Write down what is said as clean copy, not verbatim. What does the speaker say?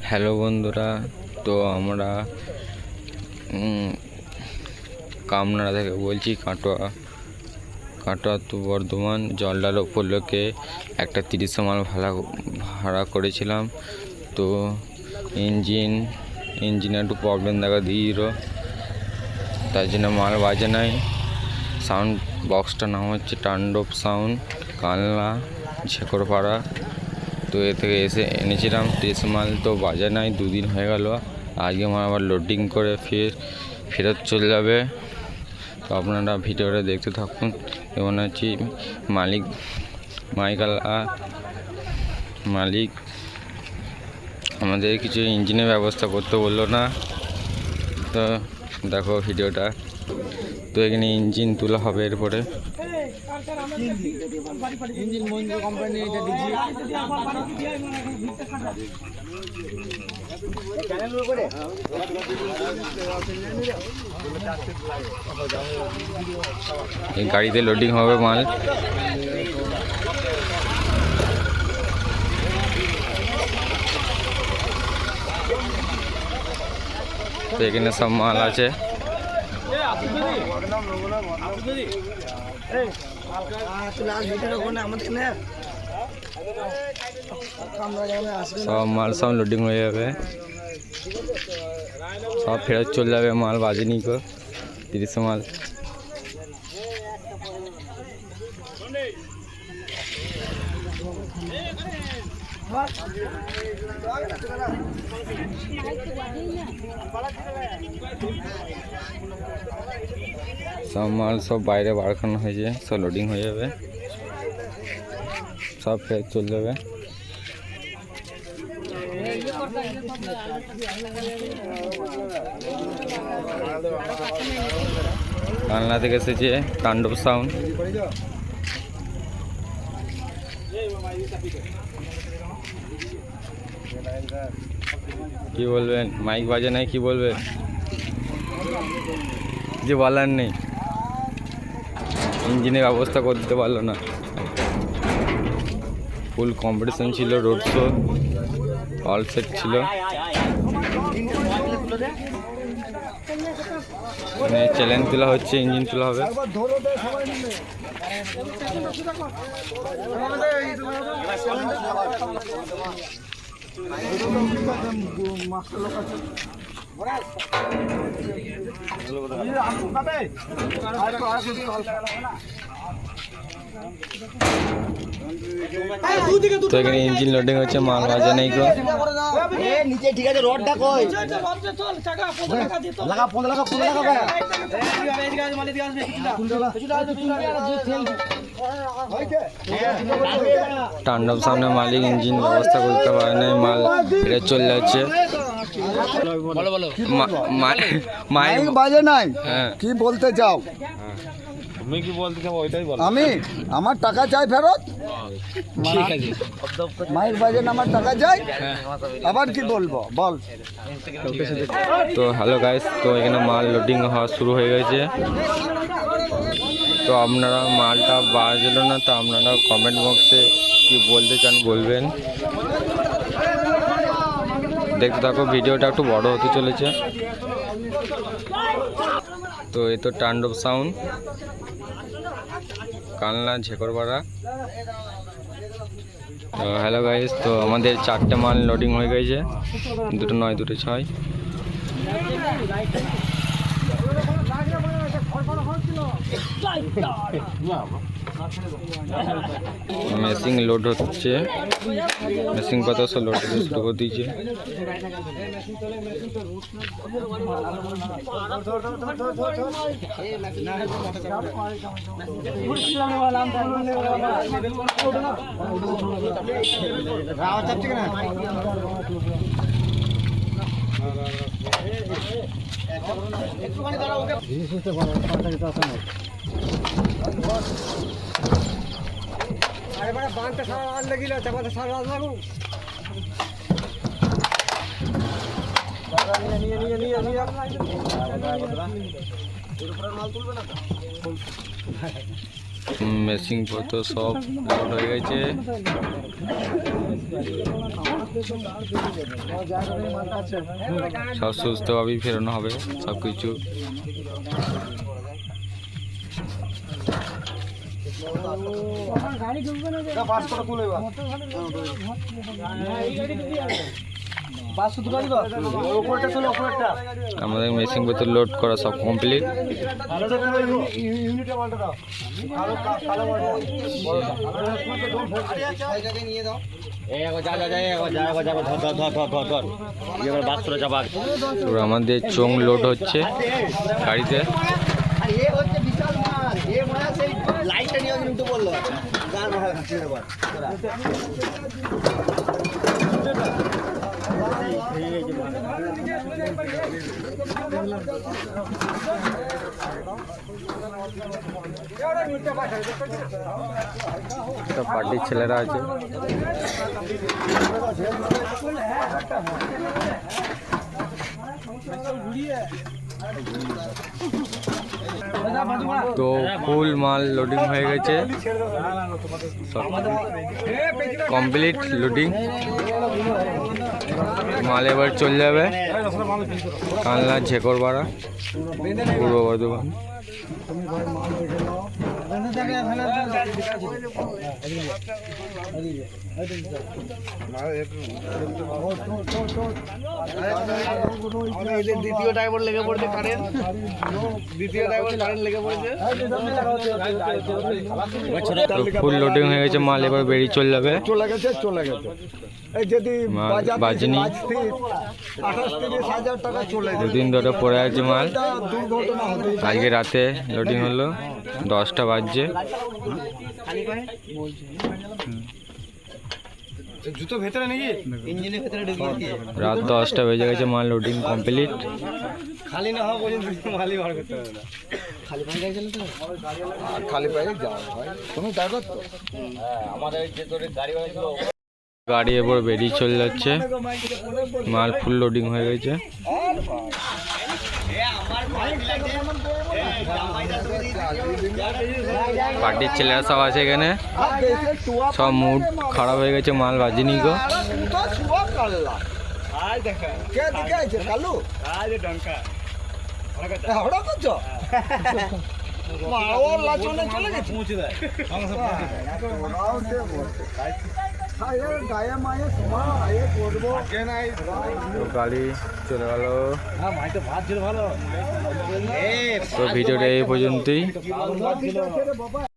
Hello বন্ধুরা, তো আমরা কামনাড়া থেকে বলছি। কাটোয়া টু বর্ধমান জলডাল উপলক্ষে একটা 30 মাল ভাড়া করেছিলাম। তো ইঞ্জিনে একটু প্রবলেম দেখা দিয়েছিল, তার জন্য মাল বাজে নাই। সাউন্ড বক্সটার নাম হচ্ছে তাণ্ডব সাউন্ড, কালনা ঝেকরপাড়া। তো এ থেকে এনেছিলাম 30 মাল, তো বাজে নাই, 2 দিন হয়ে গেল। আজকে আমার আবার লোডিং করে ফেরত চলে যাবে। তো আপনারা ভিডিওটা দেখতে থাকুন। যেমন হচ্ছে মালিক আমাদের কিছু ইঞ্জিনের ব্যবস্থা করতে বললো না। তো দেখো ভিডিওটা। তো এখানে ইঞ্জিন তোলা হবে এরপরে। এই গাড়িতে লোডিং হবে মাল। তো এখানে সব মাল আছে। সব মাল লোডিং হয়ে যাবে, সব ফেরত চলে যাবে। মাল বাজেনি কো 30 মাল। সব বাইরে বার করানো হয়েছে, সব লোডিং হয়ে যাবে, সব ফেরত চলে যাবে। কালনা থেকে এসেছে তাণ্ডব সাউন্ড। কি বলবেন, মাইক বাজে নাই, কি বলবেন? যে বলার নেই, ইঞ্জিনের ব্যবস্থা করে দিতে পারলো না। ফুল কম্পিটিশন ছিল, রোড শো, অল সেট ছিল। চ্যালেঞ্জ তোলা হচ্ছে, ইঞ্জিন তোলা হবে। তো এখানে ইঞ্জিন লোডিং হচ্ছে, মাল বাজে নেই গো। নিচে ঠিক আছে, রডটা কই লাগা 15 টাকা তাণ্ডব সামনে মালিক ইঞ্জিন ব্যবস্থা করতে পারে না, মাল ফেরত চলে যাচ্ছে। মাইক বাজে নাই, কি বলতে চাও? তুমি কি বলতে চাও ওইটাই বলো। আমি আমার টাকা চাই ফেরত। ঠিক আছে, মাইক বাজে না, আমার টাকা চাই। আবার কি বলবো বল। তো হ্যালো গাইস, তো এখানে মাল লোডিং হওয়া শুরু হয়ে গেছে। তো আপনারা মালটা বাজলো না, তো আপনারা কমেন্ট বক্সে কি বলতে চান বলবেন। দেখতে থাকো, ভিডিওটা একটু বড় হতে চলেছে। তো এই তো তাণ্ডব সাউন্ড, কালনা ঝেকরপাড়া। তো হ্যালো গাইস, তো আমাদের 4টে মাল লোডিং হয়ে গেছে, 2টো 9 2টো 6। মেশিন লোড হচ্ছে, মেশিন কত সব লোড শুরু করে দিয়েছে। বানটা সারা লাগিল, চাপাতে সারা লাগু নিয়ে মাল তুলবে না। মেশিন পত্র সব লোড হয়ে গেছে। সব সুস্থভাবেই ফেরানো হবে সব কিছু। আমাদের মেশিন পত্র লোড করা সব কমপ্লিট। আমাদের চোং লোড হচ্ছে গাড়িতে। পার্টির ছেলেরা আছে। তো ফুল মাল লোডিং হয়ে গেছে, কমপ্লিট লোডিং। মাল এবার চলে যাবে কালনা ঝেকরপাড়া, পূর্ব বর্ধমান। দ্বিতীয় ড্রাইভার লেগে পড়ছে কারেন্ট, দ্বিতীয় ড্রাইভার কারেন্ট লেগে পড়ছে। ফুল লোডিং হয়ে গেছে, মাল এবার বেরিয়ে চলে যাবে। চলে গেছে। এই যদি বাজনি 28-30 হাজার টাকা চলে যায়। দুদিন ধরে পড়ে আছে মাল। দুর্ঘটনা হতে আজকে রাতে লোডিং হলো, 10টা বাজছে। জুতো ভেতরে নাকি ইঞ্জিনের ভেতরে ঢুকিয়ে রাত 10টা বেজে গেছে, মাল লোডিং কমপ্লিট। খালি না হওয়া পর্যন্ত মালই বার করতে হবে না। খালি পায়ে গেছিল তো, খালি পায়ে যাও ভাই। তুমি ড্রাইভার তো? হ্যাঁ, আমাদের যে তোর গাড়ি ছিল, গাড়ি এবার বেরিয়ে চলে যাচ্ছে, মাল ফুল লোডিং হয়ে গেছে। পার্টির ছেলেরা সব আছে এখানে, সব মুড খারাপ হয়ে গেছে, মাল বাজিনি গো। গাড়ি চলে গেল। তো ভিডিওটা এই পর্যন্তই।